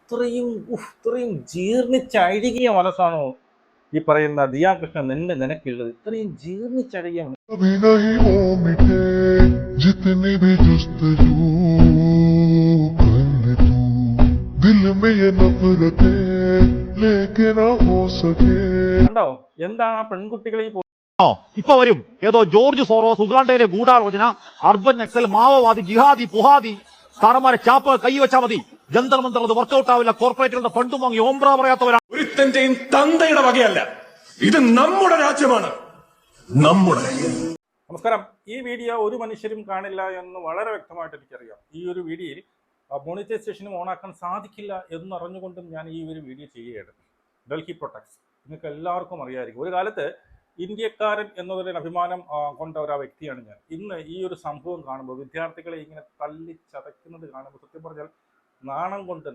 ഇത്രയും ജീർണിച്ചഴുകിയ മനസ്സാണോ ഈ പറയുന്ന ദിയാകൃഷ്ണൻ നിനക്കുള്ളത്? ഇത്രയും ജീർണിച്ചഴുകിയ कभी नहीं हो मिटे जितनी भी जुस्तजू कर ले तू दिल में ये नफरतें लेके ना हो सके കണ്ടോ എന്താണ് ആ പെൺകുട്ടികൾ ഈ ഇപ്പൊ വരും ഏതോ ജോർജ് സോറോസ് ഉഗാണ്ടയിലെ ഗൂഢാലോചന, അർബൻ നക്സൽ, മാവോവാദി, ജിഹാദി, പുഹാദി സാറന്മാരെ ചാപ്പ് കൈവച്ചാൽ മതി, ജന്തർ മന്തർ അത് വർക്കൗട്ട് ആവില്ല, കോർപ്പറേറ്റുകളുടെ ഫണ്ടും വാങ്ങി ഓംബ്ര പറയാത്തവരാണ്. ഒരുത്തന്റെയും തന്തയുടെ വകയല്ല, ഇത് നമ്മുടെ രാജ്യമാണ്, നമ്മുടെ. നമസ്കാരം. ഈ വീഡിയോ ഒരു മനുഷ്യരും കാണില്ല എന്ന് വളരെ വ്യക്തമായിട്ട് എനിക്കറിയാം. ഈ ഒരു വീഡിയോയിൽ മോണിറ്റൈസേഷനും ഓണാക്കാൻ സാധിക്കില്ല എന്നറിഞ്ഞുകൊണ്ടും ഞാൻ ഈ ഒരു വീഡിയോ ചെയ്യുകയാണ്. ഡൽഹി പ്രൊട്ടക്ട്സ് നിങ്ങൾക്ക് എല്ലാവർക്കും അറിയാമായിരിക്കും. ഒരു കാലത്ത് ഇന്ത്യക്കാരൻ എന്നതൊരു അഭിമാനം കൊണ്ട ഒരു വ്യക്തിയാണ് ഞാൻ. ഇന്ന് ഈ ഒരു സംഭവം കാണുമ്പോൾ, വിദ്യാർത്ഥികളെ ഇങ്ങനെ തല്ലിച്ചതയ്ക്കുന്നത് കാണുമ്പോൾ സത്യം പറഞ്ഞാൽ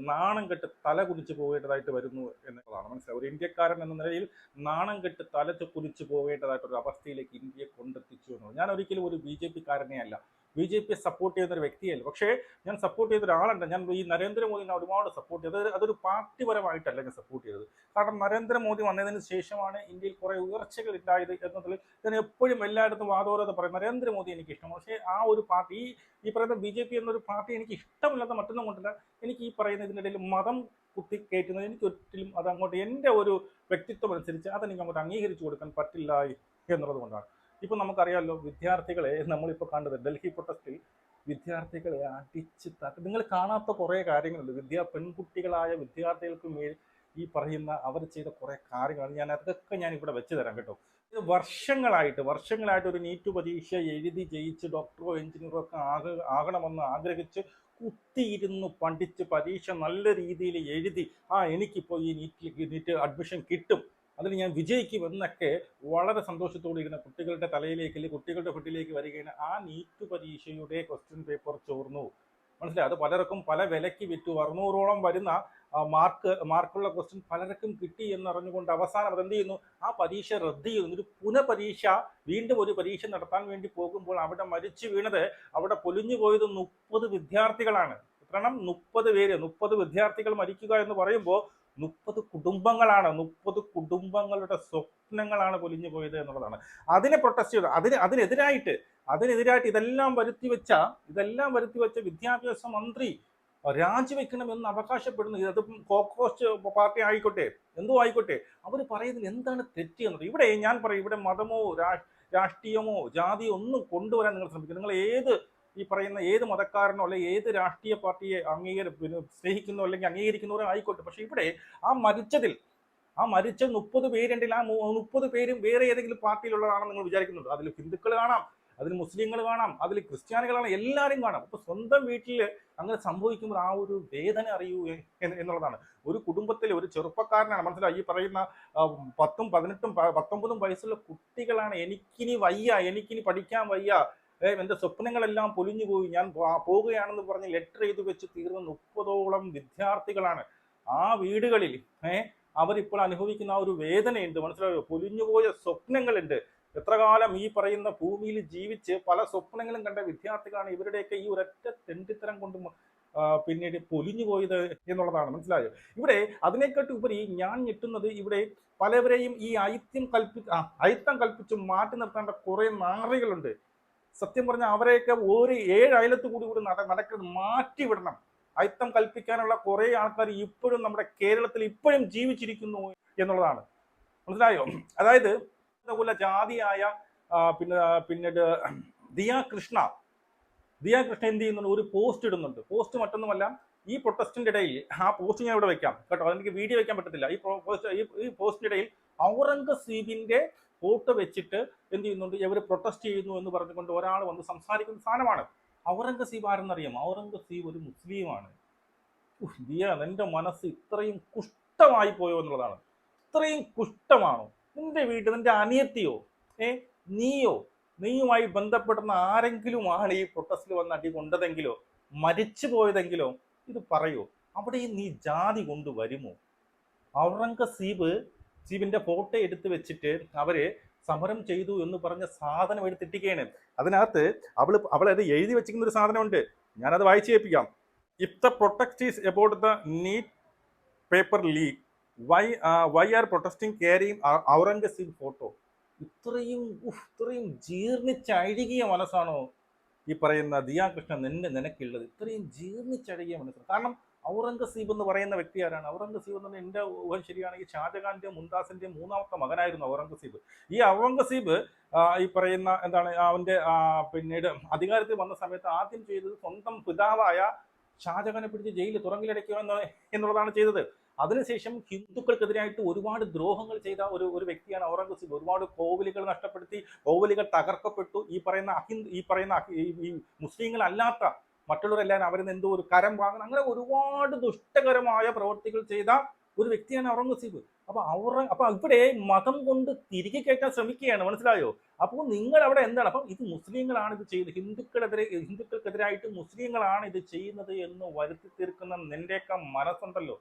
നാണം കെട്ട് തല കുനിച്ച് പോകേണ്ടതായിട്ട് വരുന്നു എന്നുള്ളതാണ് മനസ്സിലാവും. ഒരു ഇന്ത്യക്കാരൻ എന്ന നിലയിൽ നാണം കെട്ട് തല കുനിച്ച് പോകേണ്ടതായിട്ടൊരു അവസ്ഥയിലേക്ക് ഇന്ത്യയെ കൊണ്ടെത്തിച്ചു എന്നുള്ളത്. ഞാൻ ഒരിക്കലും ഒരു BJP കാരനെ അല്ല, BJP സപ്പോർട്ട് ചെയ്യുന്ന ഒരു വ്യക്തിയല്ല. പക്ഷേ ഞാൻ സപ്പോർട്ട് ചെയ്ത ഒരാളുണ്ട്. ഞാൻ ഈ നരേന്ദ്രമോദിനെ ഒരുപാട് സപ്പോർട്ട് ചെയ്തത്. അതൊരു പാർട്ടിപരമായിട്ടല്ല ഞാൻ സപ്പോർട്ട് ചെയ്തത്. കാരണം നരേന്ദ്രമോദി വന്നതിന് ശേഷമാണ് ഇന്ത്യയിൽ കുറേ ഉയർച്ചകൾ ഉണ്ടായത് എന്നതിൽ ഞാൻ എപ്പോഴും എല്ലായിടത്തും വാദോരത പറയും. നരേന്ദ്രമോദി എനിക്ക് ഇഷ്ടമാണ്. പക്ഷേ ആ ഒരു പാർട്ടി, ഈ പറയുന്ന BJP എന്നൊരു പാർട്ടി എനിക്ക് ഇഷ്ടമില്ലാത്ത മറ്റൊന്നും കൊണ്ടില്ല. എനിക്ക് ഈ പറയുന്ന ഇതിനിടയിൽ മതം കുത്തിക്കയറ്റുന്നത് എനിക്ക് ഒരിക്കലും അത് അങ്ങോട്ട് എൻ്റെ ഒരു വ്യക്തിത്വം അനുസരിച്ച് അതെനിക്ക് അങ്ങോട്ട് അംഗീകരിച്ചു കൊടുക്കാൻ പറ്റില്ല എന്നുള്ളത് കൊണ്ടാണ്. ഇപ്പം നമുക്കറിയാമല്ലോ, വിദ്യാർത്ഥികളെ നമ്മളിപ്പോൾ കണ്ടത് ഡൽഹി പ്രൊട്ടസ്റ്റിൽ വിദ്യാർത്ഥികളെ അടിച്ച് നിങ്ങൾ കാണാത്ത കുറേ കാര്യങ്ങളുണ്ട്. പെൺകുട്ടികളായ വിദ്യാർത്ഥികൾക്ക് മേൽ ഈ പറയുന്ന അവർ ചെയ്ത കുറേ കാര്യങ്ങളാണ്. അതൊക്കെ ഞാൻ ഇവിടെ വെച്ച് തരാം കേട്ടോ. ഇത് വർഷങ്ങളായിട്ട് ഒരു നീറ്റ് പരീക്ഷ എഴുതി ജയിച്ച് ഡോക്ടറോ എഞ്ചിനീയറോ ഒക്കെ ആകണമെന്ന് ആഗ്രഹിച്ച് കുത്തിയിരുന്ന് പഠിച്ച് പരീക്ഷ നല്ല രീതിയിൽ എഴുതി എനിക്കിപ്പോൾ ഈ നീറ്റ് അഡ്മിഷൻ കിട്ടും, അതിൽ ഞാൻ വിജയിക്കും എന്നൊക്കെ വളരെ സന്തോഷത്തോടെ ഇരുന്ന കുട്ടികളുടെ തലയിലേക്ക്, കുട്ടികളുടെ ഫുഡിലേക്ക് വരികയാണ്. ആ നീറ്റ് പരീക്ഷയുടെ ക്വസ്റ്റ്യൻ പേപ്പർ ചോർന്നു. മനസ്സിലായി? അത് പലർക്കും പല വിലയ്ക്ക് വിറ്റു. 600ഓളം വരുന്ന മാർക്കുള്ള ക്വസ്റ്റ്യൻ പലർക്കും കിട്ടി എന്നറിഞ്ഞുകൊണ്ട് അവസാനം അതെന്ത് ചെയ്യുന്നു? ആ പരീക്ഷ റദ്ദ് ചെയ്യുന്നു. ഒരു പുനഃപരീക്ഷ, വീണ്ടും ഒരു പരീക്ഷ നടത്താൻ വേണ്ടി പോകുമ്പോൾ അവിടെ മരിച്ചു വീണത്, അവിടെ പൊലിഞ്ഞു പോയത് 30 വിദ്യാർത്ഥികളാണ്. എത്രണ്ണം? 30 പേര്. 30 വിദ്യാർത്ഥികൾ മരിക്കുക എന്ന് പറയുമ്പോൾ 30 കുടുംബങ്ങളാണ്, 30 കുടുംബങ്ങളുടെ സ്വപ്നങ്ങളാണ് പൊലിഞ്ഞു പോയത് എന്നുള്ളതാണ്. അതിനെ പ്രൊട്ടസ്റ്റ് ചെയ്തു. അതിനെതിരായിട്ട് ഇതെല്ലാം വരുത്തി വെച്ച വിദ്യാഭ്യാസ മന്ത്രി രാജിവെക്കണമെന്ന് അവകാശപ്പെടുന്നു. അതിപ്പം കോക്രോച്ച് പാർട്ടി ആയിക്കോട്ടെ, എന്തോ ആയിക്കോട്ടെ, അവർ പറയുന്നതിൽ എന്താണ് തെറ്റ് എന്നത്. ഇവിടെ ഞാൻ പറയും, ഇവിടെ മതമോ രാഷ്ട്രീയമോ ജാതിയോ ഒന്നും കൊണ്ടുവരാൻ നിങ്ങൾ ശ്രമിക്കുക. നിങ്ങൾ ഈ പറയുന്ന ഏത് മതക്കാരനോ അല്ലെങ്കിൽ ഏത് രാഷ്ട്രീയ പാർട്ടിയെ സ്നേഹിക്കുന്നോ അല്ലെങ്കിൽ അംഗീകരിക്കുന്നവരോ ആയിക്കോട്ടെ. പക്ഷെ ഇവിടെ ആ മരിച്ച 30 പേരുണ്ടെങ്കിൽ ആ 30 പേരും വേറെ ഏതെങ്കിലും പാർട്ടിയിലുള്ളതാണെന്ന് നിങ്ങൾ വിചാരിക്കുന്നുണ്ട്. അതിൽ ഹിന്ദുക്കൾ കാണാം, അതിൽ മുസ്ലിങ്ങൾ കാണാം, അതിൽ ക്രിസ്ത്യാനികൾ കാണാം, എല്ലാവരും കാണാം. അപ്പൊ സ്വന്തം വീട്ടിൽ അങ്ങനെ സംഭവിക്കുമ്പോൾ ആ ഒരു വേദന അറിയൂ എന്നുള്ളതാണ്. ഒരു കുടുംബത്തിൽ ഒരു ചെറുപ്പക്കാരനാണ്, മനസ്സിലായി, ഈ പറയുന്ന 10, 18, 19 വയസ്സുള്ള കുട്ടികളാണ്. എനിക്കിനി പഠിക്കാൻ വയ്യ, എൻ്റെ സ്വപ്നങ്ങളെല്ലാം പൊലിഞ്ഞു പോയി, ഞാൻ പോവുകയാണെന്ന് പറഞ്ഞ് ലെറ്റർ എഴുതി വെച്ച് തീർന്ന 30ഓളം വിദ്യാർത്ഥികളാണ്. ആ വീടുകളിൽ അവരിപ്പോൾ അനുഭവിക്കുന്ന ആ ഒരു വേദനയുണ്ട്, മനസ്സിലായോ? പൊലിഞ്ഞുപോയ സ്വപ്നങ്ങളുണ്ട്. എത്ര കാലം ഈ പറയുന്ന ഭൂമിയിൽ ജീവിച്ച് പല സ്വപ്നങ്ങളും കണ്ട വിദ്യാർത്ഥികളാണ് ഇവരുടെയൊക്കെ ഈ ഒരൊറ്റ തെണ്ടിത്തരം കൊണ്ട് പിന്നീട് പൊലിഞ്ഞു പോയത് എന്നുള്ളതാണ്. മനസ്സിലായോ? ഇവിടെ അതിനെക്കാട്ടും ഉപരി ഞാൻ ഞെട്ടുന്നത്, ഇവിടെ പലവരെയും ഈ അയിത്തം കൽപ്പിച്ച് മാറ്റി നിർത്തേണ്ട കുറെ നാറികളുണ്ട്. സത്യം പറഞ്ഞാൽ അവരെയൊക്കെ ഒരു 7 അയലത്ത് കൂടി നടക്കുന്നത് മാറ്റിവിടണം. അയിത്തം കൽപ്പിക്കാനുള്ള കുറെ ആൾക്കാർ ഇപ്പോഴും നമ്മുടെ കേരളത്തിൽ ഇപ്പോഴും ജീവിച്ചിരിക്കുന്നു എന്നുള്ളതാണ്. മനസ്സിലായോ? അതായത് ജാതിയായ പിന്നീട് ദിയാകൃഷ്ണ എന്ത് ചെയ്യുന്നുണ്ട്? ഒരു പോസ്റ്റ് ഇടുന്നുണ്ട്. പോസ്റ്റ് മറ്റൊന്നുമല്ല, ഈ പ്രൊട്ടസ്റ്റിന്റെ ഇടയിൽ, ആ പോസ്റ്റ് ഞാൻ ഇവിടെ വെക്കാം കേട്ടോ, അതെനിക്ക് വീഡിയോ വെക്കാൻ പറ്റത്തില്ല. ഈ പോസ്റ്റിന്റെ ഇടയിൽ ഔറംഗസീബിന്റെ ഫോട്ടോ വെച്ചിട്ട് എന്ത് ചെയ്യുന്നുണ്ട്? ഇവർ പ്രൊട്ടസ്റ്റ് ചെയ്യുന്നു എന്ന് പറഞ്ഞുകൊണ്ട് ഒരാൾ വന്ന് സംസാരിക്കുന്ന സാധനമാണ്. ഔറംഗസീബ് ആരെന്നറിയാം? ഔറംഗസീബ് ഒരു മുസ്ലിമാണ്. നിന്റെ മനസ്സ് ഇത്രയും കുഷ്ഠമായി പോയോ എന്നുള്ളതാണ്. ഇത്രയും കുഷ്ഠമാണോ? നിന്റെ വീട്ടിൽ നിന്റെ അനിയത്തിയോ നീയുമായി ബന്ധപ്പെടുന്ന ആരെങ്കിലുമാണ് ഈ പ്രൊട്ടസ്റ്റിൽ വന്ന് അടി കൊണ്ടതെങ്കിലോ മരിച്ചു പോയതെങ്കിലോ ഇത് പറയൂ. അവിടെ നീ ജാതി കൊണ്ടുവരുമോ? ഔറംഗസീബിന്റെ ഫോട്ടോ എടുത്ത് വെച്ചിട്ട് അവര് സമരം ചെയ്തു എന്ന് പറഞ്ഞ സാധനം എടുത്തിട്ടിരിക്കുകയാണ്. അതിനകത്ത് അവളത് എഴുതി വെച്ചിരിക്കുന്ന ഒരു സാധനമുണ്ട്. ഞാനത് വായിച്ചു കേൾപ്പിക്കാം. If the protect is about the NEET paper leak, why are protesting carrying Aurangzeb photo. ഇത്രയും ജീർണിച്ചഴുകിയ മനസ്സാണോ ഈ പറയുന്ന ദിയാ കൃഷ്ണ നിനക്കുള്ളത്? ഇത്രയും ജീർണിച്ചഴുകിയ മനസ്സാണ്. കാരണം ഔറംഗസീബ് എന്ന് പറയുന്ന വ്യക്തി ആരാണ്? ഔറംഗസീബ് എന്ന് പറഞ്ഞാൽ എൻ്റെ ഊഹം ശരിയാണെങ്കിൽ ഷാജഹാന്റെയും മുംതാസിന്റെയും മൂന്നാമത്തെ മകനായിരുന്നു ഔറംഗസീബ്. ഈ ഔറംഗസീബ് ഈ പറയുന്ന എന്താണ് അവന്റെ പിന്നീട് അധികാരത്തിൽ വന്ന സമയത്ത് ആദ്യം ചെയ്തത് സ്വന്തം പിതാവായ ഷാജഹാനെ പിടിച്ച് ജയിലിൽ തുറങ്കിലടയ്ക്കുക എന്നുള്ളതാണ് ചെയ്തത്. അതിനുശേഷം ഹിന്ദുക്കൾക്കെതിരായിട്ട് ഒരുപാട് ദ്രോഹങ്ങൾ ചെയ്ത ഒരു വ്യക്തിയാണ് ഔറംഗസീബ്. ഒരുപാട് കോവിലുകൾ നഷ്ടപ്പെടുത്തി, കോവിലുകൾ തകർക്കപ്പെട്ടു. ഈ പറയുന്ന മുസ്ലിങ്ങളല്ലാത്ത മറ്റുള്ളവരെല്ലാം അവരിൽ നിന്ന് എന്തോ ഒരു കരം വാങ്ങുന്ന, അങ്ങനെ ഒരുപാട് ദുഷ്ടകരമായ പ്രവർത്തികൾ ചെയ്ത ഒരു വ്യക്തിയാണ് ഔറംഗസീബ്. അപ്പൊ ഇവിടെ മതം കൊണ്ട് തിരികെ കയറ്റാൻ ശ്രമിക്കുകയാണ്, മനസ്സിലായോ? അപ്പോൾ നിങ്ങൾ അവിടെ എന്താണ്? അപ്പം ഇത് മുസ്ലിങ്ങളാണ് ഇത് ചെയ്തത്, ഹിന്ദുക്കൾക്കെതിരായിട്ട് മുസ്ലിങ്ങളാണ് ഇത് ചെയ്യുന്നത് എന്ന് വരുത്തി തീർക്കുന്ന നിന്റെയൊക്കെ മനസ്സുണ്ടല്ലോ,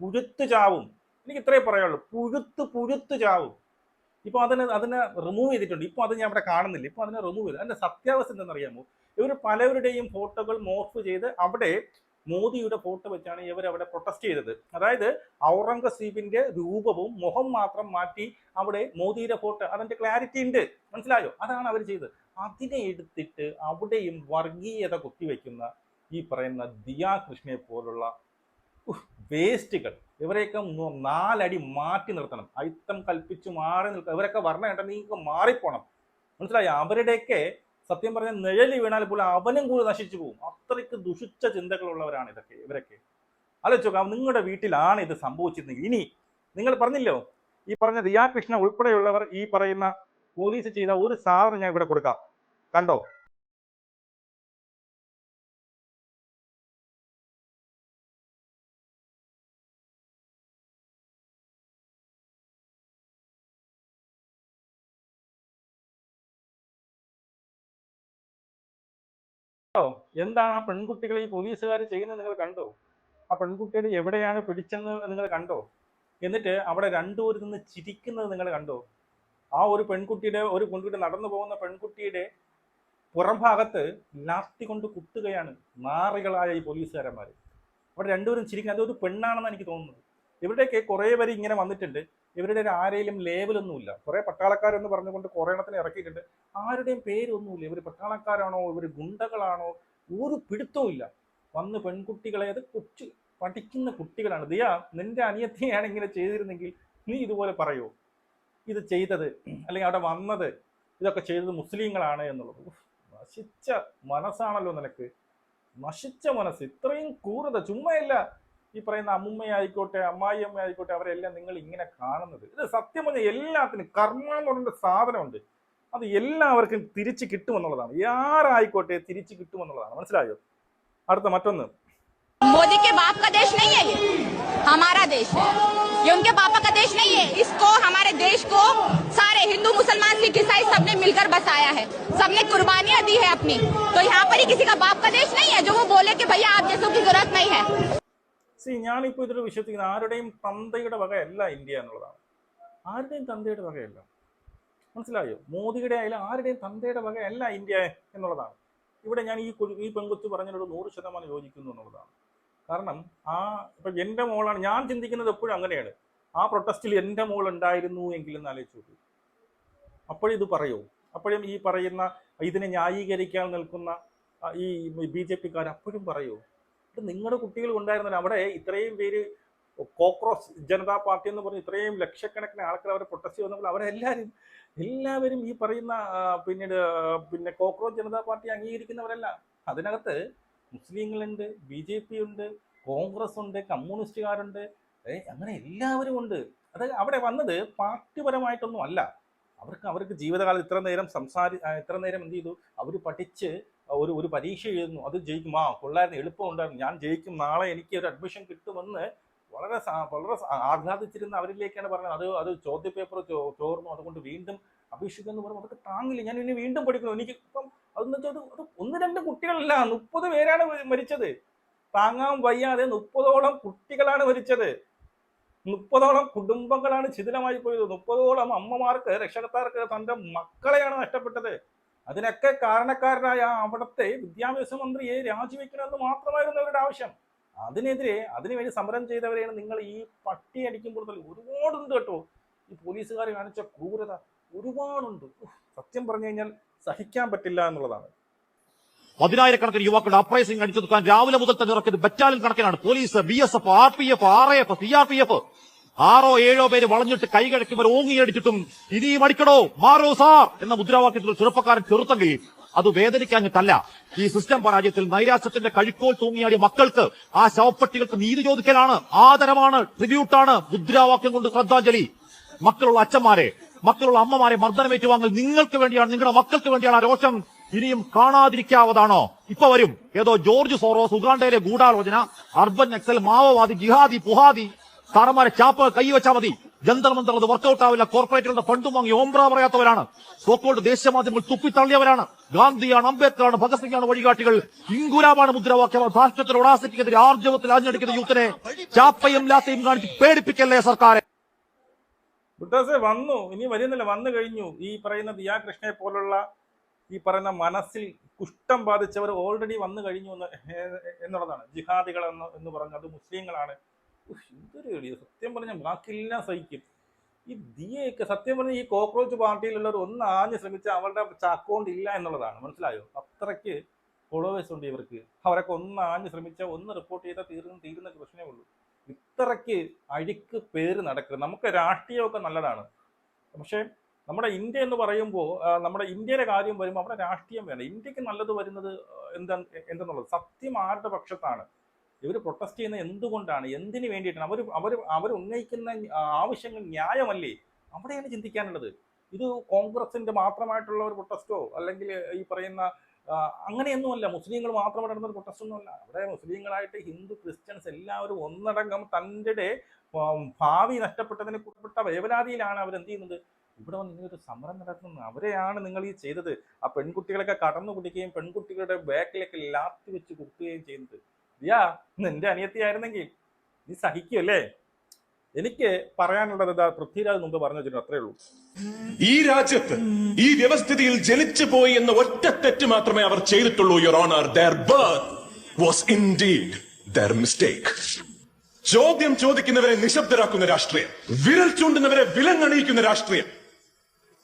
പുഴുത്തു ചാവും. എനിക്ക് ഇത്രേ പറയുള്ളൂ, പുഴുത്തു ചാവും. ഇപ്പൊ അതിനെ റിമൂവ് ചെയ്തിട്ടുണ്ട്. ഇപ്പൊ അത് ഞാൻ അവിടെ കാണുന്നില്ല. ഇപ്പൊ അതിനെ റിമൂവ് ചെയ്തു. അതിന്റെ സത്യാവസ്ഥ എന്തെന്നറിയാമോ? ഇവർ പലവരുടെയും ഫോട്ടോകൾ മോർഫ് ചെയ്ത് അവിടെ മോദിയുടെ ഫോട്ടോ വെച്ചാണ് ഇവർ അവിടെ പ്രൊട്ടസ്റ്റ് ചെയ്തത്. അതായത് ഔറംഗസീബിന്റെ രൂപവും മുഖം മാത്രം മാറ്റി അവിടെ മോദിയുടെ ഫോട്ടോ, അതിന്റെ ക്ലാരിറ്റി ഉണ്ട്, മനസ്സിലായോ? അതാണ് അവർ ചെയ്തത്. അതിനെ എടുത്തിട്ട് അവിടെയും വർഗീയത കുത്തിവെക്കുന്ന ഈ പറയുന്ന ദിയാ കൃഷ്ണയെ പോലുള്ള വേസ്റ്റുകൾ, ഇവരെയൊക്കെ 4 അടി മാറ്റി നിർത്തണം. അയിത്തം കൽപ്പിച്ച് മാറി നിൽക്കുക. ഇവരൊക്കെ പറഞ്ഞ കേട്ടോ, നിങ്ങൾക്ക് മാറിപ്പോണം, മനസ്സിലായോ? അവരുടെയൊക്കെ സത്യം പറഞ്ഞാൽ നിഴലി വീണാൽ പോലും അവനും കൂടി നശിച്ചു പോകും. അത്രയ്ക്ക് ദുഷിച്ച ചിന്തകളുള്ളവരാണ് ഇവരൊക്കെ. ആലോചിച്ചോക്ക, നിങ്ങളുടെ വീട്ടിലാണ് ഇത് സംഭവിച്ചിരുന്നെങ്കിൽ, ഇനി നിങ്ങൾ പറഞ്ഞില്ലോ ഈ പറഞ്ഞ ദിയാ കൃഷ്ണ ഉൾപ്പെടെയുള്ളവർ ഈ പറയുന്ന പോലീസ് ചെയ്ത ഒരു സാധനം ഞാൻ ഇവിടെ കൊടുക്കാം, കണ്ടോ? എന്താണ് ആ പെൺകുട്ടികൾ ഈ പോലീസുകാർ ചെയ്യുന്നത് നിങ്ങൾ കണ്ടോ? ആ പെൺകുട്ടിയുടെ എവിടെയാണ് പിടിച്ചെന്ന് നിങ്ങൾ കണ്ടോ? എന്നിട്ട് അവിടെ രണ്ടുപേരിൽ നിന്ന് ചിരിക്കുന്നത് നിങ്ങൾ കണ്ടോ? ആ ഒരു പെൺകുട്ടി നടന്നു പോകുന്ന പെൺകുട്ടിയുടെ പുറം ഭാഗത്ത് ലാത്തി കൊണ്ട് കുത്തുകയാണ് നാറികളായ ഈ പോലീസുകാരന്മാർ. അവിടെ രണ്ടുപേരും ചിരിക്കുന്നത്. അതൊരു പെണ്ണാണെന്ന് എനിക്ക് തോന്നുന്നത്. ഇവരുടെയൊക്കെ കുറേ പേര് ഇങ്ങനെ വന്നിട്ടുണ്ട്. ഇവരുടെ ആരെയും ലേബലൊന്നുമില്ല. കുറെ പട്ടാളക്കാരെന്ന് പറഞ്ഞുകൊണ്ട് കുറേ എണ്ണത്തിന് ഇറക്കിയിട്ടുണ്ട്. ആരുടെയും പേരൊന്നുമില്ല. ഇവർ പട്ടാളക്കാരാണോ ഇവർ ഗുണ്ടകളാണോ ഒരു പിടുത്തവും ഇല്ല. വന്ന് പെൺകുട്ടികളെ, അത് പഠിക്കുന്ന കുട്ടികളാണ്. ദിയാ, നിന്റെ അനിയത്തിയാണ് ഇങ്ങനെ ചെയ്തിരുന്നെങ്കിൽ നീ ഇതുപോലെ പറയോ ഇത് ചെയ്തത്, അല്ലെങ്കിൽ അവിടെ വന്നത് ഇതൊക്കെ ചെയ്തത് മുസ്ലിങ്ങളാണ് എന്നുള്ളത്? നശിച്ച മനസ്സാണല്ലോ നിനക്ക്, നശിച്ച മനസ്സ്. ഇത്രയും ക്രൂരത ചുമ്മയല്ല ഈ പറയുന്ന അമ്മുമ്മയായിക്കോട്ടെ അമ്മായിയമ്മയായിക്കോട്ടെ അവരെല്ലാം നിങ്ങൾ ഇങ്ങനെ കാണുന്നത്. ഇത് സത്യം പറഞ്ഞാൽ എല്ലാത്തിനും കർമ്മ എന്ന് പറഞ്ഞ സാധനമുണ്ട്. അത് എല്ലാവർക്കും തിരിച്ച് കിട്ടുമെന്നുള്ളതാണ്. ആരായിക്കോട്ടെ തിരിച്ച് കിട്ടുമെന്നുള്ളതാണ്, മനസ്സിലായോ? അടുത്ത മറ്റൊന്ന്, मोदी के बाप का देश नहीं है ये, हमारा देश है। ये उनके पापा का देश नहीं है। इसको, हमारे देश को सारे हिंदू मुसलमान सिख ईसाई सबने मिलकर बसाया है, सबने कुर्बानियां दी है अपनी। तो यहाँ पर ही किसी का बाप का देश नहीं है जो वो बोले कि भैया आप जैसों की जरूरत नहीं है। ഞാനിപ്പോൾ ഇതിൽ വിശ്വസിക്കുന്ന ആരുടെയും തന്തയുടെ വകയല്ല ഇന്ത്യ എന്നുള്ളതാണ്. ആരുടെയും തന്തയുടെ വകയല്ല, മനസ്സിലായോ? മോദിയുടെ ആയാലും ആരുടെയും തന്തയുടെ വകയല്ല ഇന്ത്യ എന്നുള്ളതാണ്. ഇവിടെ ഞാൻ ഈ പെൺകൊച്ചു പറഞ്ഞതിനോട് 100% യോജിക്കുന്നു എന്നുള്ളതാണ്. കാരണം ഇപ്പൊ എൻ്റെ മോളാണ്, ഞാൻ ചിന്തിക്കുന്നത് എപ്പോഴും അങ്ങനെയാണ്. ആ പ്രൊട്ടസ്റ്റിൽ എൻ്റെ മോൾ ഉണ്ടായിരുന്നു എങ്കിലും ആലോചിച്ചു നോക്കൂ. അപ്പോഴും ഇത് പറയൂ. അപ്പോഴും ഈ പറയുന്ന ഇതിനെ ന്യായീകരിക്കാൻ നിൽക്കുന്ന ഈ BJP-ക്കാർ അപ്പോഴും പറയൂ. ഇത് നിങ്ങളുടെ കുട്ടികൾ ഉണ്ടായിരുന്നില്ല. അവിടെ ഇത്രയും പേര് കോക്രോച്ച് ജനതാ പാർട്ടി എന്ന് പറഞ്ഞ് ഇത്രയും ലക്ഷക്കണക്കിന് ആൾക്കാർ അവരെ പ്രൊട്ടസ്റ്റ് ചെയ്യുന്നപ്പോൾ എല്ലാവരും ഈ പറയുന്ന പിന്നെ കോക്രോച്ച് ജനതാ പാർട്ടി അംഗീകരിക്കുന്നവരല്ല. അതിനകത്ത് മുസ്ലിങ്ങളുണ്ട്, BJP ഉണ്ട്, കോൺഗ്രസ് ഉണ്ട്, കമ്മ്യൂണിസ്റ്റുകാരുണ്ട്, അങ്ങനെ എല്ലാവരും ഉണ്ട്. അത് അവിടെ വന്നത് പാർട്ടിപരമായിട്ടൊന്നും അല്ല. അവർക്ക് ജീവിതകാലം ഇത്ര നേരം എന്ത് ചെയ്തു? അവർ പഠിച്ച് ഒരു പരീക്ഷ എഴുതുന്നു, അത് ജയിക്കും. കൊള്ളായിരുന്നു, എളുപ്പം ഉണ്ടായിരുന്നു, ഞാൻ ജയിക്കും, നാളെ എനിക്ക് ഒരു അഡ്മിഷൻ കിട്ടുമെന്ന് വളരെ ആഹ്ലാദിച്ചിരുന്ന അവരിലേക്കാണ് പറഞ്ഞത്. അത് ചോദ്യപേപ്പർ ചോർന്നു, അതുകൊണ്ട് വീണ്ടും അപേക്ഷിക്കുമെന്ന് പറയുമ്പോൾ അതൊക്കെ താങ്ങില്ല. ഞാൻ ഇനി വീണ്ടും പഠിക്കുന്നു. എനിക്ക് ഇപ്പം അതെന്ന് വെച്ചാൽ അത് 1-2 കുട്ടികളല്ല, 30 പേരാണ് മരിച്ചത്. താങ്ങാൻ വയ്യാതെ 30ഓളം കുട്ടികളാണ് മരിച്ചത്. 30ഓളം കുടുംബങ്ങളാണ് ശിഥിലമായി പോയത്. 30ഓളം അമ്മമാർക്ക്, രക്ഷകർത്താർക്ക് തൻ്റെ മക്കളെയാണ് നഷ്ടപ്പെട്ടത്. അതിനൊക്കെ കാരണക്കാരനായ അവിടുത്തെ വിദ്യാഭ്യാസ മന്ത്രിയെ രാജിവെക്കണമെന്ന് മാത്രമായിരുന്നു അവരുടെ ആവശ്യം. അതിനുവേണ്ടി സമരം ചെയ്തവരെയാണ് നിങ്ങൾ ഈ പട്ടി അടിക്കുമ്പോൾ ഒരുപാടുണ്ട് കേട്ടോ. ഈ പോലീസുകാർ കാണിച്ച ക്രൂരത ഒരുപാടുണ്ട്. സത്യം പറഞ്ഞു കഴിഞ്ഞാൽ സഹിക്കാൻ പറ്റില്ല എന്നുള്ളതാണ്. 10,000-കണക്കിന് യുവാക്കളുടെ അപ്രൈസിംഗ് അടിച്ചു നിൽക്കാൻ രാവിലെ മുതൽ തന്നെ ഇറക്കിയത് ബറ്റാലിയൻ കണക്കിനാണ്. Police, BSF, RPF, RAF, CRPF 6-7 പേര് വളഞ്ഞിട്ട് കൈകഴക്കുമ്പോൾ ഓങ്ങിയടിച്ചിട്ടും ഇനിയും അടിക്കണോ മാറോ സാർ എന്ന മുദ്രാവാക്യത്തിൽ ചെറുപ്പക്കാരൻ ചെറുത്തെങ്കിൽ അത് വേദനിക്കാഞ്ഞിട്ടല്ല. ഈ സിസ്റ്റം പരാജയത്തിൽ നൈരാശ്യത്തിന്റെ കഴുക്കോൽ തൂങ്ങിയാടിയ മക്കൾക്ക്, ആ ശവപ്പെട്ടികൾക്ക് നീതി ചോദിക്കലാണ്, ആദരവാണ്, ട്രിബ്യൂട്ടാണ്, മുദ്രാവാക്യം കൊണ്ട് ശ്രദ്ധാഞ്ജലി. മക്കളുള്ള അച്ഛന്മാരെ, മക്കളുള്ള അമ്മമാരെ മർദ്ദനമേറ്റുവാങ്ങൽ നിങ്ങൾക്ക് വേണ്ടിയാണ്, നിങ്ങളുടെ മക്കൾക്ക് വേണ്ടിയാണ്. ആ രോഷം ഇനിയും കാണാതിരിക്കാവതാണോ? ഇപ്പൊ വരും ഏതോ ജോർജ് സോറോസ്, ഉഗാണ്ടയിലെ ഗൂഢാലോചന, അർബൻ നക്സൽ, മാവോവാദി, ജിഹാദി, പുഹാദി, സാറന്മാരെ ചാപ്പ് കൈവച്ചാൽ മതി, ജന്തർ മന്തർ അത് വർക്കൌട്ട് ആവില്ല, കോർപ്പറേറ്റുകളുടെ ഫണ്ടും വാങ്ങി ഓംബ്ര പറയാത്തവരാണ്, സോക്കോൾഡ് ദേശീയ മാധ്യമങ്ങൾ തുപ്പിത്തള്ളിയവരാണ്. ഗാന്ധിയാണ്, അംബേദ്കറാണ്, ഭഗത് സിംഗാണ് വഴികാട്ടികൾ, ഇൻകുലാബാണ് മുദ്രാവാക്യം. ധാർഷ്ട്യത്തിൽ ഒടാസിറ്റിക്കെതിരെ ആർജവത്തിൽ ആഞ്ഞടിക്കുന്ന യൂത്തിനെ ചാപ്പയും ലാത്തയും കാണിച്ച് പേടിപ്പിക്കല്ലേ സർക്കാരെ. ബുട്ടാസെ വന്നു, ഇനി വരുന്നില്ല, വന്നു കഴിഞ്ഞു. ഈ പറയുന്ന ദിയാ കൃഷ്ണയെ പോലുള്ള ഈ പറയുന്ന മനസ്സിൽ കുഷ്ഠം ബാധിച്ചവർ ഓൾറെഡി വന്നു കഴിഞ്ഞു എന്നുള്ളതാണ്. ജിഹാദികൾ എന്ന് പറഞ്ഞത് മുസ്ലിങ്ങളാണ്. എന്തൊരു സത്യം പറഞ്ഞാൽ ബാക്കിയെല്ലാം സഹിക്കും. ഈ ദിയയൊക്കെ സത്യം പറഞ്ഞാൽ ഈ കോക്രോച്ച് പാർട്ടിയിലുള്ളവർ ഒന്ന് ആഞ്ഞ് ശ്രമിച്ചാൽ അവരുടെ അക്കൗണ്ട് ഇല്ല എന്നുള്ളതാണ്. മനസ്സിലായോ? അത്രയ്ക്ക് ഫോളോവേഴ്സ് ഉണ്ട് ഇവർക്ക്. അവരൊക്കെ ഒന്ന് ആഞ്ഞ് ശ്രമിച്ചാൽ, ഒന്ന് റിപ്പോർട്ട് ചെയ്താൽ തീരുന്ന പ്രശ്നമേ ഉള്ളൂ. ഇത്രയ്ക്ക് അഴിക്ക് പേര് നടക്കുന്നത്. നമുക്ക് രാഷ്ട്രീയമൊക്കെ നല്ലതാണ്, പക്ഷേ നമ്മുടെ ഇന്ത്യ എന്ന് പറയുമ്പോൾ, നമ്മുടെ ഇന്ത്യയുടെ കാര്യം വരുമ്പോൾ അവിടെ രാഷ്ട്രീയം വേണം. ഇന്ത്യക്ക് നല്ലത് വരുന്നത് എന്തെന്നുള്ളത് സത്യം ആരുടെ പക്ഷത്താണ്? ഇവർ പ്രൊട്ടസ്റ്റ് ചെയ്യുന്നത് എന്തുകൊണ്ടാണ്, എന്തിനു വേണ്ടിയിട്ടാണ്? അവർ ഉന്നയിക്കുന്ന ആവശ്യങ്ങൾ ന്യായമല്ലേ? അവിടെയാണ് ചിന്തിക്കാനുള്ളത്. ഇത് കോൺഗ്രസിന്റെ മാത്രമായിട്ടുള്ള ഒരു പ്രൊട്ടസ്റ്റോ അല്ലെങ്കിൽ ഈ പറയുന്ന അങ്ങനെയൊന്നുമല്ല. മുസ്ലിങ്ങൾ മാത്രം നടന്ന ഒരു പ്രൊട്ടസ്റ്റ് ഒന്നുമല്ല. അവിടെ മുസ്ലിങ്ങളായിട്ട് ഹിന്ദു, ക്രിസ്ത്യൻസ് എല്ലാവരും ഒന്നടങ്കം തൻ്റെ ഭാവി നഷ്ടപ്പെട്ടതിനെ കുറിപ്പെട്ട വേവലാതിയിലാണ് അവർ എന്ത് ചെയ്യുന്നത്. ഇവിടെ വന്ന് ഇങ്ങനൊരു സമരം നടത്തുന്നത് അവരെയാണ് നിങ്ങൾ ഈ ചെയ്തത്. ആ പെൺകുട്ടികളൊക്കെ കടന്നു കുടിക്കുകയും പെൺകുട്ടികളുടെ ബാക്കിലേക്ക് ലാത്തി വെച്ച് കുത്തുകയും ചെയ്യുന്നത്. ദിയാ, നിന്റെ അനിയത്തിയായിരുന്നെങ്കിൽ നീ സഹിക്കുമല്ലേ? എനിക്ക് പറയാനുള്ളത് പൃഥ്വിരാജ് മുമ്പ് പറഞ്ഞു വെച്ചിട്ടുണ്ട്, അത്രേ ഉള്ളൂ. ഈ രാജ്യത്ത് ഈ വ്യവസ്ഥിതിയിൽ ജനിച്ചു പോയി എന്ന ഒറ്റ തെറ്റ് മാത്രമേ അവർ ചെയ്തിട്ടുള്ളൂ. Your honour, their birth was indeed their mistake. ചോദ്യം ചോദിക്കുന്നവരെ നിശബ്ദരാക്കുന്ന രാഷ്ട്രീയം, വിരൽ ചൂണ്ടുന്നവരെ വിലങ്ങണിയിക്കുന്ന രാഷ്ട്രീയം.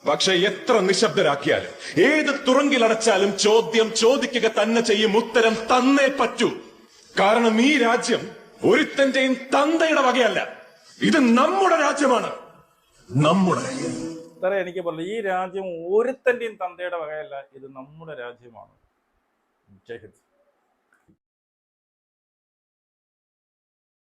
പക്ഷെ എത്ര നിശബ്ദരാക്കിയാലും, ഏത് തുറങ്കിലടച്ചാലും ചോദ്യം ചോദിക്കുക തന്നെ ചെയ്യും. ഉത്തരം തന്നേ പറ്റൂ. കാരണം ഈ രാജ്യം ഒരുത്തന്റെയും തന്തയുടെ വകയല്ല. ഇത് നമ്മുടെ രാജ്യമാണ്. നമ്മുടെ എനിക്ക് പറഞ്ഞു, ഈ രാജ്യം ഒരുത്തന്റെയും തന്തയുടെ വകയല്ല, ഇത് നമ്മുടെ രാജ്യമാണ്. ജയ് ഹിന്ദ്.